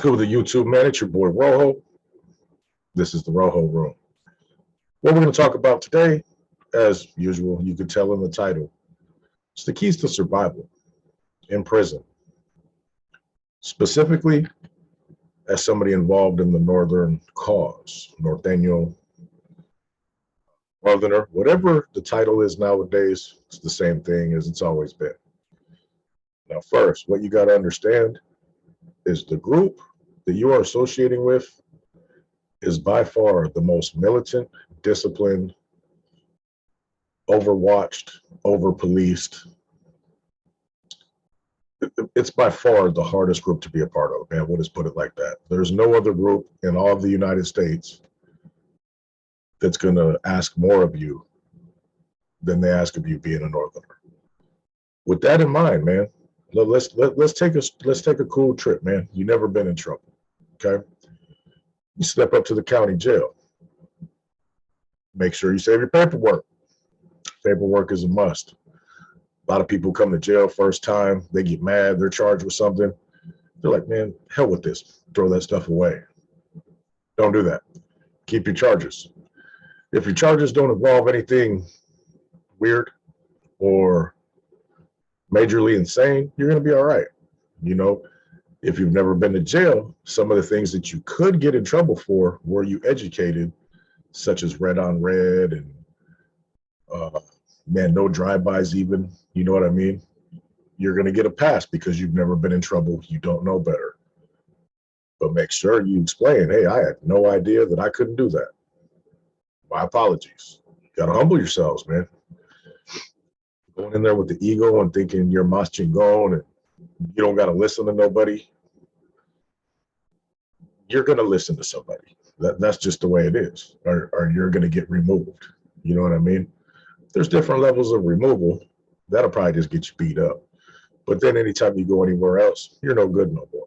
What's good with the YouTube, man? It's your boy Rojo. This is the Rojo Room. What we're going to talk about today, as usual, you can tell in the title, it's the keys to survival in prison. Specifically, as somebody involved in the Northern cause, Norteño, Northerner, whatever the title is nowadays, it's the same thing as it's always been. Now, first, what you got to understand is the group that you are associating with is by far the most militant, disciplined, overwatched, overpoliced. It's by far the hardest group to be a part of, man. We'll just put it like that. There's no other group in all of the United States that's going to ask more of you than they ask of you being a Northerner. With that in mind, man, let's take a cool trip, man. You've never been in trouble, okay? You step up to the county jail. Make sure you save your paperwork. Paperwork is a must. A lot of people come to jail first time, they get mad, they're charged with something. They're like, man, hell with this. Throw that stuff away. Don't do that. Keep your charges. If your charges don't involve anything weird or majorly insane, you're going to be all right. You know, if you've never been to jail, some of the things that you could get in trouble for were you educated, such as red on red and man, no drive-bys even, you know what I mean? You're going to get a pass because you've never been in trouble. You don't know better. But make sure you explain, hey, I had no idea that I couldn't do that. My apologies. You got to humble yourselves, man. Going in there with the ego and thinking you're mas chingon and you don't got to listen to nobody. You're going to listen to somebody. That's just the way it is, or you're going to get removed. You know what I mean? There's different levels of removal. That'll probably just get you beat up. But then anytime you go anywhere else, you're no good no more.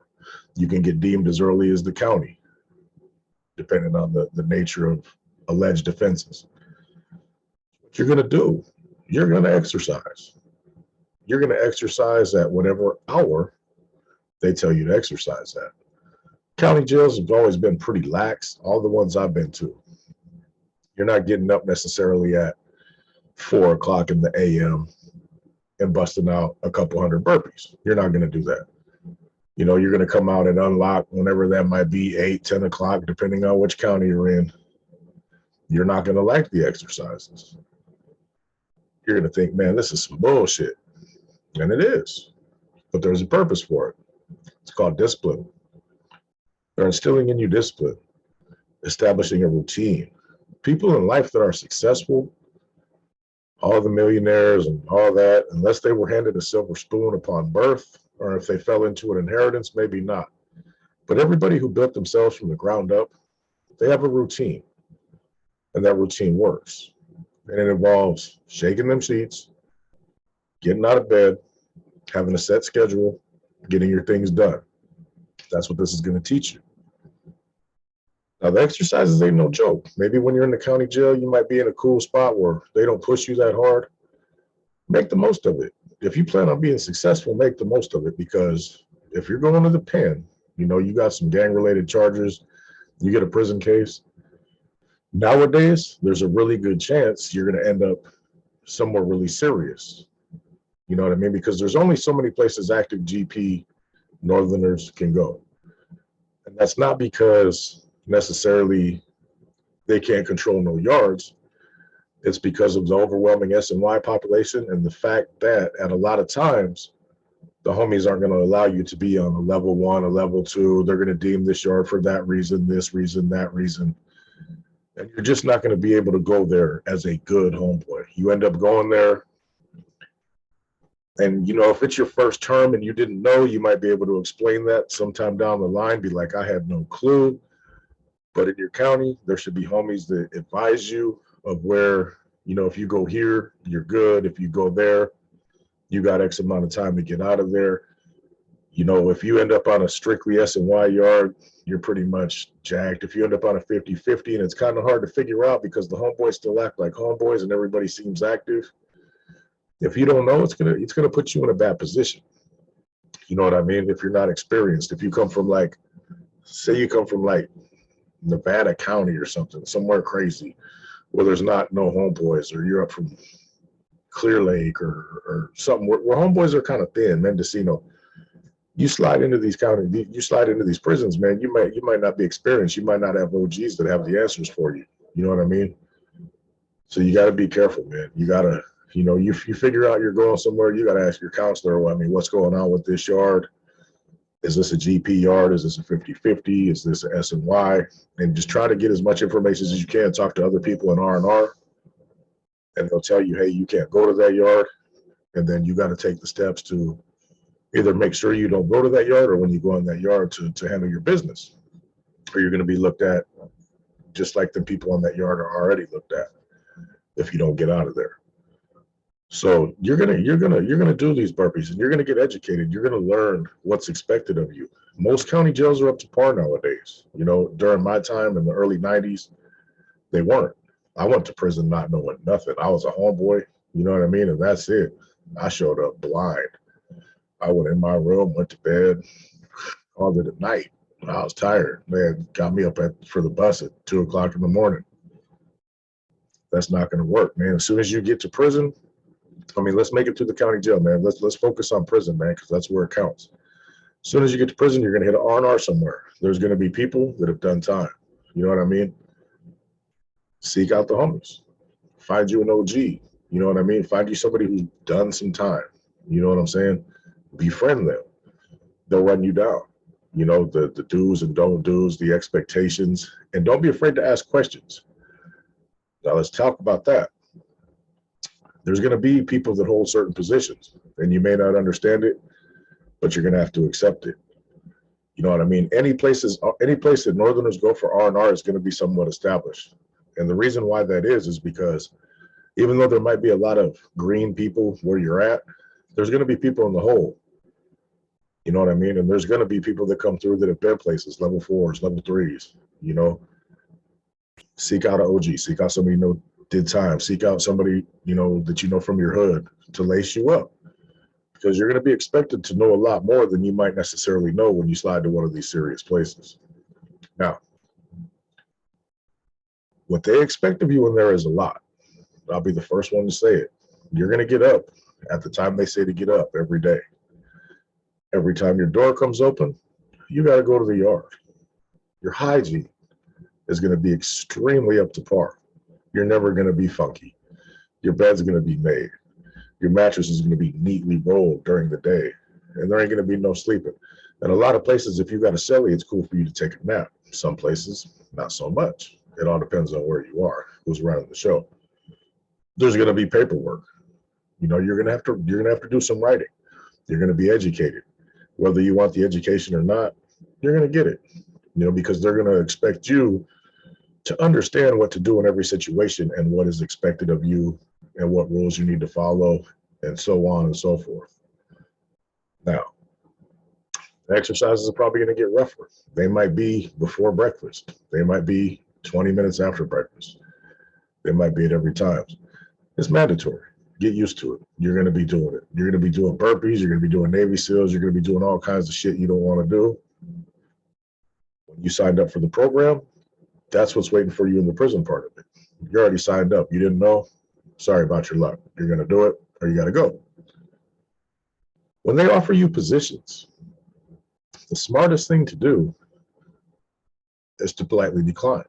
You can get deemed as early as the county, depending on the nature of alleged offenses. What you're going to do, you're going to exercise. You're going to exercise at whatever hour they tell you to exercise at. County jails have always been pretty lax, all the ones I've been to. You're not getting up necessarily at 4 o'clock in the AM and busting out a couple hundred burpees. You're not going to do that. You know, you're going to come out and unlock whenever that might be, 8, 10 o'clock, depending on which county you're in. You're not going to like the exercises. You're going to think, man, this is some bullshit. And it is. But there's a purpose for it. It's called discipline. They're instilling in you discipline, establishing a routine. People in life that are successful, all the millionaires and all that, unless they were handed a silver spoon upon birth, or if they fell into an inheritance, maybe not. But everybody who built themselves from the ground up, they have a routine. And that routine works. And it involves shaking them sheets, getting out of bed, having a set schedule, getting your things done. That's what this is going to teach you. Now, the exercises ain't no joke. Maybe when you're in the county jail, you might be in a cool spot where they don't push you that hard. Make the most of it. If you plan on being successful, make the most of it, because if you're going to the pen, you know, you got some gang-related charges, you get a prison case. Nowadays, there's a really good chance you're going to end up somewhere really serious. You know what I mean? Because there's only so many places active GP Northerners can go. And that's not because necessarily they can't control no yards. It's because of the overwhelming SNY population and the fact that at a lot of times, the homies aren't going to allow you to be on a level 1, a level 2. They're going to deem this yard for that reason, this reason, that reason. And you're just not going to be able to go there as a good homeboy. You end up going there, and, you know, if it's your first term and you didn't know, you might be able to explain that sometime down the line, be like, I had no clue. But in your county, there should be homies that advise you of where, you know, if you go here, you're good. If you go there, you got X amount of time to get out of there. You know, if you end up on a strictly S&Y yard, you're pretty much jacked. If you end up on a 50-50, and it's kind of hard to figure out because the homeboys still act like homeboys and everybody seems active. If you don't know, it's gonna put you in a bad position. You know what I mean? If you're not experienced, if you come from like Say you come from like Nevada County or something, somewhere crazy where there's not no homeboys, or you're up from Clear Lake or something where homeboys are kind of thin, Mendocino. You slide into these you slide into these prisons, man. You might not be experienced. You might not have OGs that have the answers for you. You know what I mean? So you got to be careful, man. You got to, you figure out you're going somewhere. You got to ask your counselor. Well, I mean, what's going on with this yard? Is this a GP yard? Is this a 50-50? Is this a S&Y? And just try to get as much information as you can. Talk to other people in R&R, and they'll tell you, hey, you can't go to that yard. And then you got to take the steps to either make sure you don't go to that yard, or when you go in that yard to handle your business, or you're going to be looked at just like the people in that yard are already looked at if you don't get out of there. So you're gonna do these burpees, and you're gonna get educated. You're gonna learn what's expected of you. Most county jails are up to par nowadays. During my time in the early '90s, they weren't. I went to prison not knowing nothing. I was a homeboy, you know what I mean, and that's it. I showed up blind. I went in my room, went to bed, called it at night. I was tired. Man, got me up for the bus at 2:00 in the morning. That's not going to work, man. As soon as you get to prison, I mean, let's make it to the county jail, man. Let's focus on prison, man, because that's where it counts. As soon as you get to prison, you're going to hit an R&R somewhere. There's going to be people that have done time. You know what I mean? Seek out the homies. Find you an OG. You know what I mean? Find you somebody who's done some time. You know what I'm saying? Befriend them. They'll run you down. The do's and don't do's, the expectations, and don't be afraid to ask questions. Now let's talk about that. There's going to be people that hold certain positions, and you may not understand it, but you're going to have to accept it. You know what I mean? Any place that Northerners go for R&R is going to be somewhat established. And the reason why that is because even though there might be a lot of green people where you're at, there's going to be people in the hole. You know what I mean? And there's going to be people that come through that have been places, level 4s, level 3s, Seek out an OG, seek out somebody did time, seek out somebody, that from your hood to lace you up, because you're going to be expected to know a lot more than you might necessarily know when you slide to one of these serious places. Now, what they expect of you in there is a lot. I'll be the first one to say it. You're going to get up at the time they say to get up every day. Every time your door comes open, you got to go to the yard. Your hygiene is going to be extremely up to par. You're never going to be funky. Your bed's going to be made. Your mattress is going to be neatly rolled during the day, and there ain't going to be no sleeping. And a lot of places, if you got a celly, it's cool for you to take a nap. Some places, not so much. It all depends on where you are, who's running the show. There's going to be paperwork. You're going to have to do some writing. You're going to be educated. Whether you want the education or not, you're going to get it, because they're going to expect you to understand what to do in every situation and what is expected of you and what rules you need to follow and so on and so forth. Now, the exercises are probably going to get rougher. They might be before breakfast. They might be 20 minutes after breakfast. They might be at every time. It's mandatory. Get used to it. You're going to be doing it. You're going to be doing burpees. You're going to be doing Navy SEALs. You're going to be doing all kinds of shit you don't want to do. When you signed up for the program, that's what's waiting for you in the prison part of it. You already signed up. You didn't know? Sorry about your luck. You're going to do it or you got to go. When they offer you positions, the smartest thing to do is to politely decline.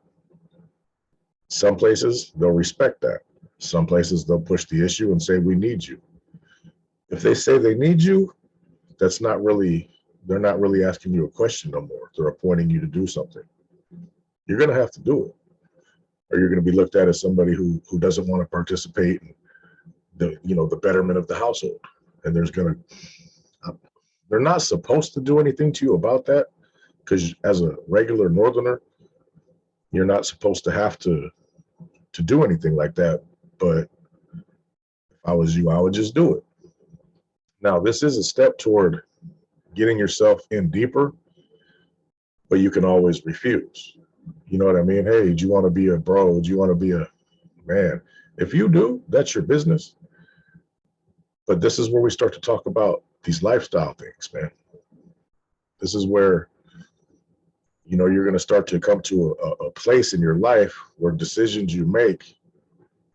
Some places, they'll respect that. Some places, they'll push the issue and say, we need you. If they say they need you, they're not really asking you a question no more. They're appointing you to do something. You're going to have to do it, or you're going to be looked at as somebody who doesn't want to participate in the betterment of the household. And they're not supposed to do anything to you about that, because as a regular Northerner, you're not supposed to have to do anything like that. But if I was you, I would just do it. Now, this is a step toward getting yourself in deeper, but you can always refuse. You know what I mean? Hey, do you want to be a bro? Do you want to be a man? If you do, that's your business. But this is where we start to talk about these lifestyle things, man. This is where, You're going to start to come to a place in your life where decisions you make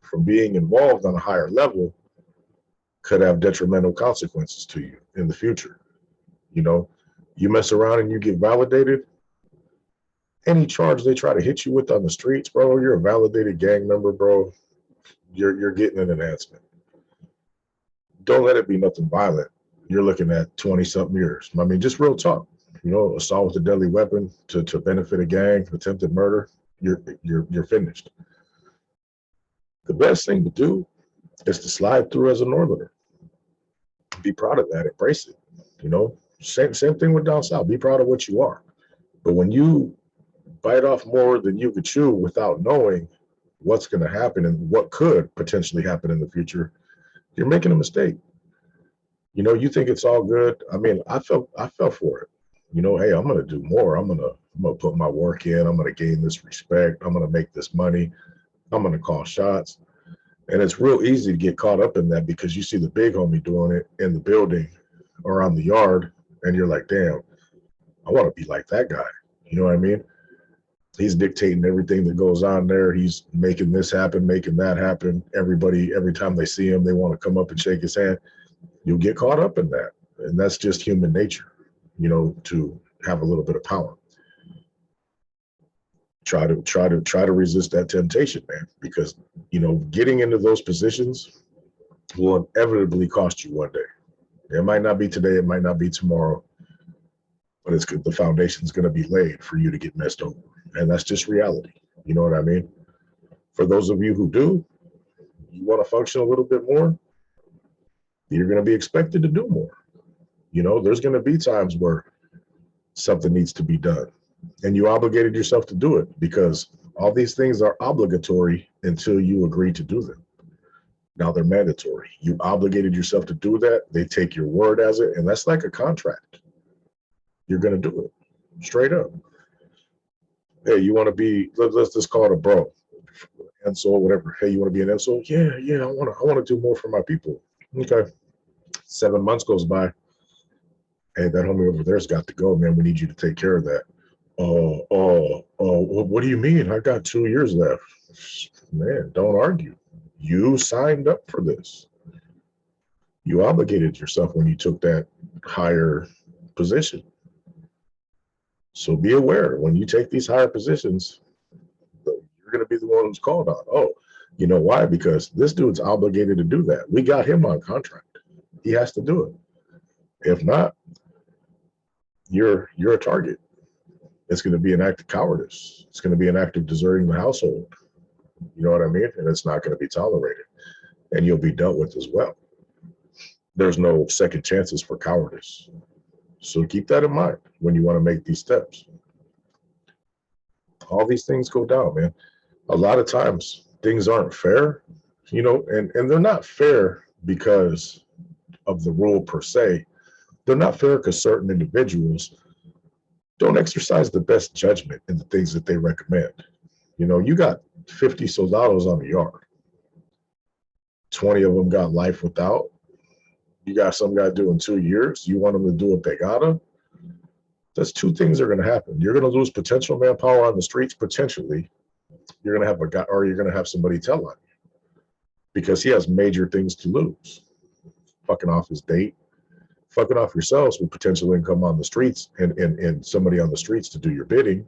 from being involved on a higher level could have detrimental consequences to you in the future. You know, you mess around and you get validated. Any charge they try to hit you with on the streets, bro, you're a validated gang member, bro. You're getting an enhancement. Don't let it be nothing violent. You're looking at 20 something years. I mean, just real talk. Assault with a deadly weapon to benefit a gang, attempted murder, you're finished. The best thing to do is to slide through as a northerner. Be proud of that, embrace it. Same thing with down south. Be proud of what you are. But when you bite off more than you could chew without knowing what's going to happen and what could potentially happen in the future, you're making a mistake. You think it's all good. I mean, I fell for it. Hey, I'm going to do more. I'm going to put my work in. I'm going to gain this respect. I'm going to make this money. I'm going to call shots. And it's real easy to get caught up in that because you see the big homie doing it in the building or on the yard, and you're like, damn, I want to be like that guy. You know what I mean? He's dictating everything that goes on there. He's making this happen, making that happen. Everybody, every time they see him, they want to come up and shake his hand. You'll get caught up in that. And that's just human nature, to have a little bit of power. Try to resist that temptation, man, because, getting into those positions will inevitably cost you one day. It might not be today, it might not be tomorrow, but the foundation's going to be laid for you to get messed over. And that's just reality. You know what I mean? For those of you who do, you want to function a little bit more, you're going to be expected to do more. There's going to be times where something needs to be done, and you obligated yourself to do it because all these things are obligatory until you agree to do them. Now they're mandatory. You obligated yourself to do that. They take your word as it, and that's like a contract. You're going to do it straight up. Hey, you want to be, let's just call it a bro, insole, whatever. Hey, you want to be an insole? Yeah, I want to do more for my people. Okay. 7 months goes by. Hey, that homie over there's got to go, man. We need you to take care of that. What do you mean? I got 2 years left. Man, don't argue. You signed up for this. You obligated yourself when you took that higher position. So be aware when you take these higher positions, you're going to be the one who's called on. Oh, you know why? Because this dude's obligated to do that. We got him on contract. He has to do it. If not, you're a target. It's going to be an act of cowardice. It's going to be an act of deserting the household. You know what I mean? And it's not going to be tolerated. And you'll be dealt with as well. There's no second chances for cowardice. So keep that in mind when you want to make these steps. All these things go down, man. A lot of times things aren't fair, and they're not fair because of the rule per se. They're not fair because certain individuals don't exercise the best judgment in the things that they recommend. You got 50 soldados on the yard. 20 of them got life without. You got some guy doing 2 years. You want them to do a pegada. That's two things are going to happen. You're going to lose potential manpower on the streets, potentially. You're going to have a guy, or you're going to have somebody tell on you because he has major things to lose. Fucking off his date, fucking off yourselves with potential income on the streets and somebody on the streets to do your bidding.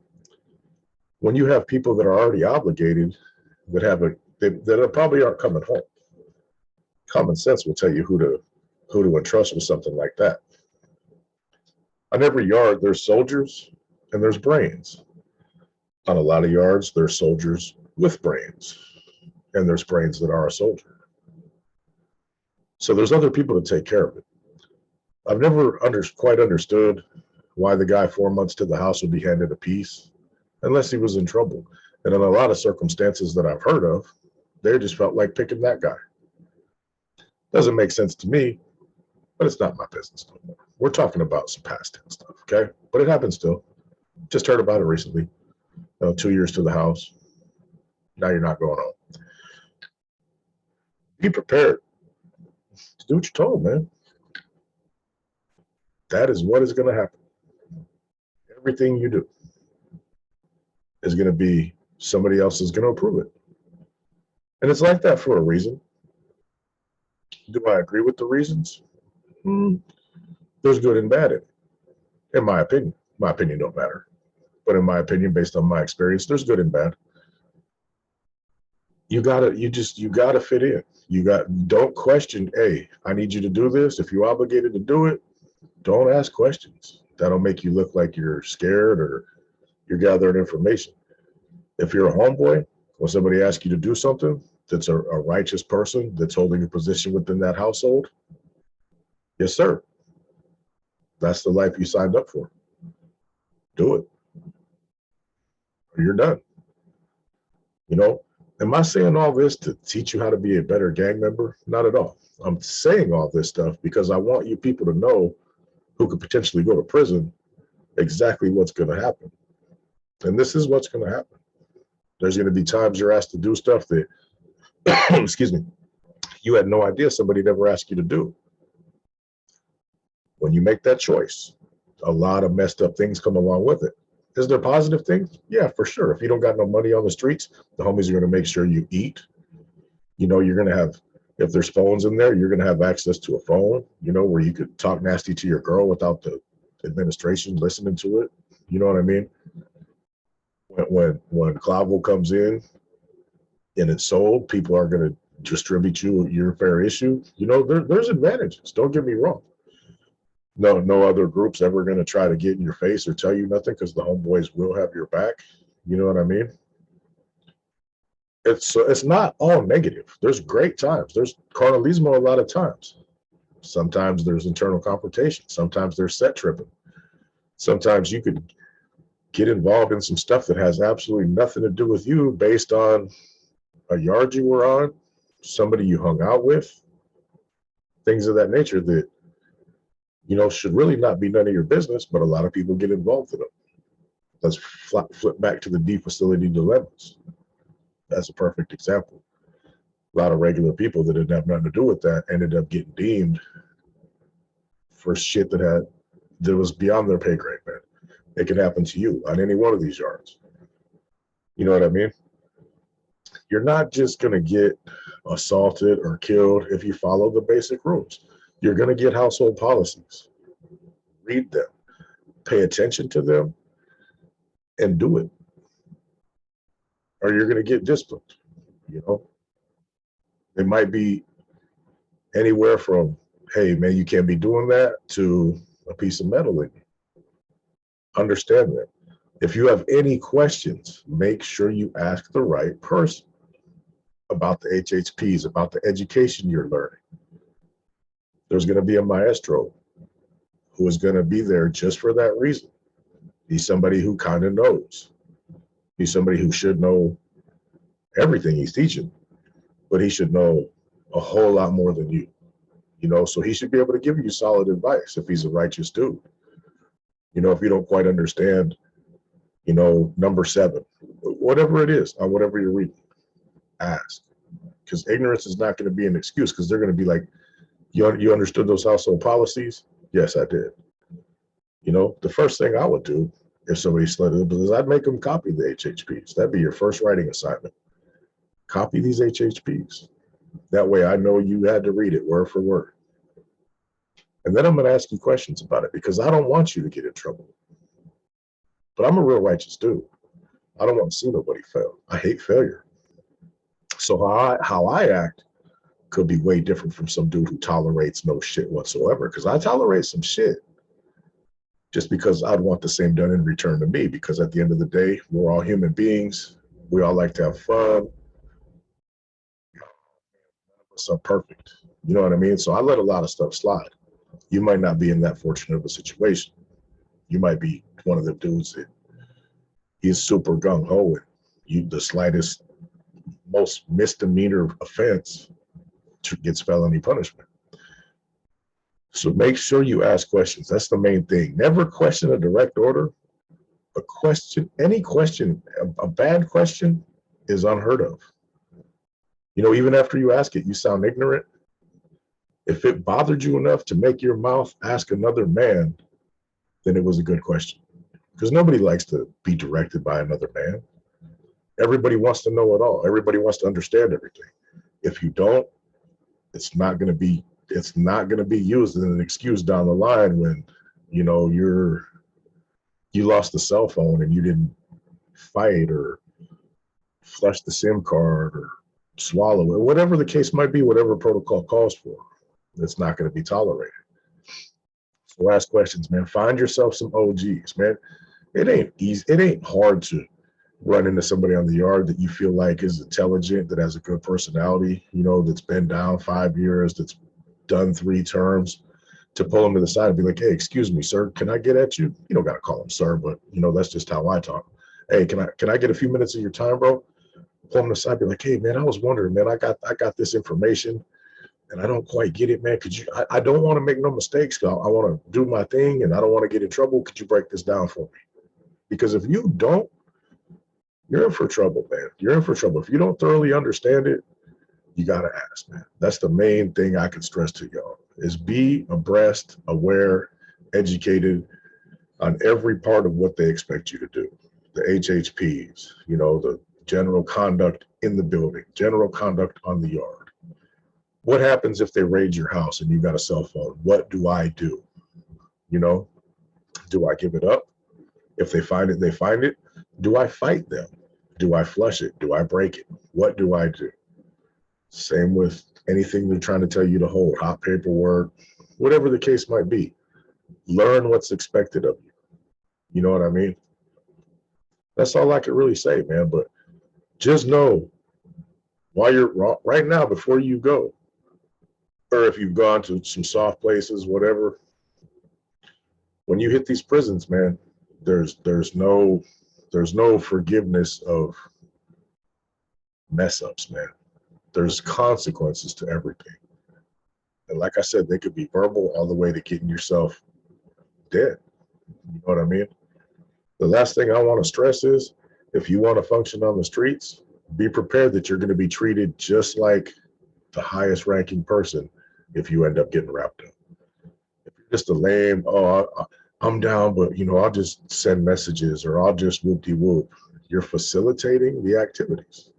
When you have people that are already obligated, that probably aren't coming home, common sense will tell you who to entrust with something like that. On every yard, there's soldiers and there's brains. On a lot of yards, there's soldiers with brains, and there's brains that are a soldier. So there's other people to take care of it. I've never quite understood why the guy 4 months to the house would be handed a piece unless he was in trouble. And in a lot of circumstances that I've heard of, they just felt like picking that guy. Doesn't make sense to me, but it's not my business no more. We're talking about some past tense stuff, okay? But it happens still. Just heard about it recently. 2 years to the house. Now you're not going home. Be prepared to do what you're told, man. That is what is going to happen. Everything you do. is going to be somebody else is going to approve it. And it's like that for a reason. Do I agree with the reasons? Hmm, there's good and bad in it, in my opinion. My opinion don't matter. But in my opinion, based on my experience, there's good and bad. You gotta fit in. Don't question, hey, I need you to do this. If you're obligated to do it, don't ask questions. That'll make you look like you're scared or you're gathering information. If you're a homeboy, when somebody asks you to do something that's a righteous person that's holding a position within that household, yes, sir. That's the life you signed up for. Do it. Or you're done. You know, am I saying all this to teach you how to be a better gang member? Not at all. I'm saying all this stuff because I want you people to know who could potentially go to prison exactly what's going to happen. And this is what's going to happen. There's going to be times you're asked to do stuff that, excuse me, you had no idea somebody never asked you to do. When you make that choice, a lot of messed up things come along with it. Is there positive things? Yeah, for sure. If you don't got no money on the streets, the homies are going to make sure you eat. You know, you're going to have, if there's phones in there, you're going to have access to a phone, you know, where you could talk nasty to your girl without the administration listening to it. You know what I mean? When Clavo comes in and it's sold, people are going to distribute you your fair issue. You know, there's advantages. Don't get me wrong. No other group's ever going to try to get in your face or tell you nothing because the homeboys will have your back. You know what I mean? It's not all negative. There's great times. There's carnalismo a lot of times. Sometimes there's internal confrontation. Sometimes there's set tripping. Sometimes you could get involved in some stuff that has absolutely nothing to do with you based on a yard you were on, somebody you hung out with, things of that nature that, you know, should really not be none of your business, but a lot of people get involved in them. Let's flip back to the D facility dilemmas. That's a perfect example. A lot of regular people that didn't have nothing to do with that ended up getting deemed for shit that was beyond their pay grade, man. It can happen to you on any one of these yards. You know what I mean? You're not just going to get assaulted or killed if you follow the basic rules. You're going to get household policies. Read them, pay attention to them, and do it. Or you're going to get disciplined. You know, it might be anywhere from, hey, man, you can't be doing that, to a piece of metal in you. Understand that. If you have any questions, make sure you ask the right person about the HHPs, about the education you're learning. There's going to be a maestro who is going to be there just for that reason. He's somebody who kind of knows. He's somebody who should know everything he's teaching, but he should know a whole lot more than you. You know, so he should be able to give you solid advice if he's a righteous dude. You know, if you don't quite understand, you know, number 7, whatever it is, or whatever you're reading, ask. Because ignorance is not going to be an excuse, because they're going to be like, you understood those household policies? Yes, I did. You know, the first thing I would do if somebody slid it is I'd make them copy the HHPs. That'd be your first writing assignment. Copy these HHPs. That way I know you had to read it word for word. And then I'm going to ask you questions about it, because I don't want you to get in trouble. But I'm a real righteous dude. I don't want to see nobody fail. I hate failure. So how I act could be way different from some dude who tolerates no shit whatsoever, because I tolerate some shit just because I'd want the same done in return to me, because at the end of the day, we're all human beings. We all like to have fun. None of us are perfect. You know what I mean? So I let a lot of stuff slide. You might not be in that fortunate of a situation. You might be one of the dudes that he's super gung-ho and you, the slightest, most misdemeanor offense gets felony punishment. So make sure you ask questions. That's the main thing. Never question a direct order. Any question, a bad question is unheard of. You know, even after you ask it, you sound ignorant. If it bothered you enough to make your mouth ask another man, then it was a good question. because nobody likes to be directed by another man. Everybody wants to know it all. Everybody wants to understand everything. If you don't, it's not going to be used as an excuse down the line when you lost the cell phone and you didn't fight or flush the SIM card or swallow it, whatever the case might be, whatever protocol calls for. It's not going to be tolerated. So ask questions, man. Find yourself some OGs, man. It ain't easy. It ain't hard to run into somebody on the yard that you feel like is intelligent, that has a good personality, that's been down 5 years, that's done 3 terms, to pull them to the side and be like, hey, excuse me, sir, can I get at you? You don't got to call him sir, but that's just how I talk. Hey, can I get a few minutes of your time, bro? Pull him to the side, be like, hey, man, I was wondering, man, I got this information and I don't quite get it, man. Could you, I don't want to make no mistakes. I want to do my thing and I don't want to get in trouble. Could you break this down for me? Because if you don't, you're in for trouble, man. You're in for trouble. If you don't thoroughly understand it, you got to ask, man. That's the main thing I can stress to y'all, is be abreast, aware, educated on every part of what they expect you to do. The HHPs, the general conduct in the building, general conduct on the yard. What happens if they raid your house and you got a cell phone? What do I do? Do I give it up? If they find it, they find it. Do I fight them? Do I flush it? Do I break it? What do I do? Same with anything they're trying to tell you to hold, hot paperwork, whatever the case might be. Learn what's expected of you. You know what I mean? That's all I can really say, man. But just know, while you're right now, before you go, or if you've gone to some soft places, whatever, when you hit these prisons, man, there's no forgiveness of mess ups, man. There's consequences to everything. And like I said, they could be verbal all the way to getting yourself dead. You know what I mean? The last thing I want to stress is, if you want to function on the streets, be prepared that you're going to be treated just like the highest ranking person if you end up getting wrapped up. If you're just a lame, I'm down, but I'll just send messages or I'll just whoop-de-whoop, you're facilitating the activities.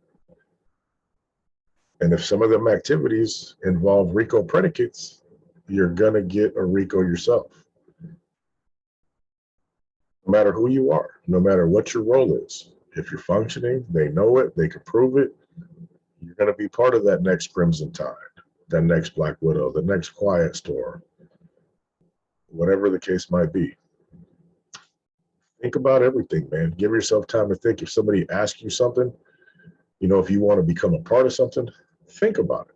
And if some of them activities involve Rico predicates, you're going to get a Rico yourself. No matter who you are, no matter what your role is, if you're functioning, they know it, they can prove it, you're going to be part of that next Crimson Tide, that next Black Widow, the next Quiet Storm, whatever the case might be. Think about everything, man. Give yourself time to think. If somebody asks you something, if you want to become a part of something, think about it.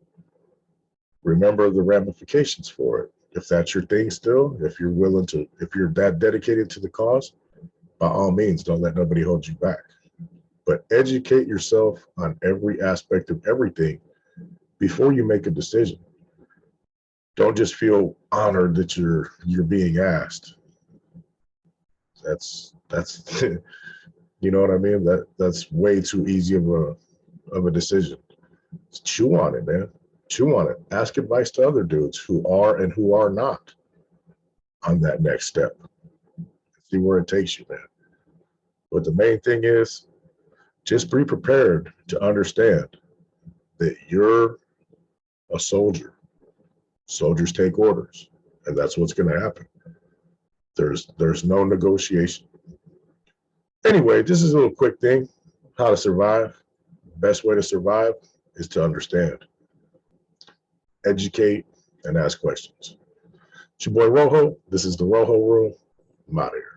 Remember the ramifications for it. If that's your thing still, if you're that dedicated to the cause, by all means, don't let nobody hold you back. But educate yourself on every aspect of everything before you make a decision. Don't just feel honored that you're being asked. That's you know what I mean? That's way too easy of a decision. Chew on it, man. Chew on it. Ask advice to other dudes who are and who are not on that next step. See where it takes you, man. But the main thing is, just be prepared to understand that you're a soldier. Soldiers take orders, and that's what's going to happen. There's no negotiation. Anyway, this is a little quick thing, how to survive. Best way to survive is to understand, educate, and ask questions. It's your boy Rojo. This is the Rojo Room. I'm out of here.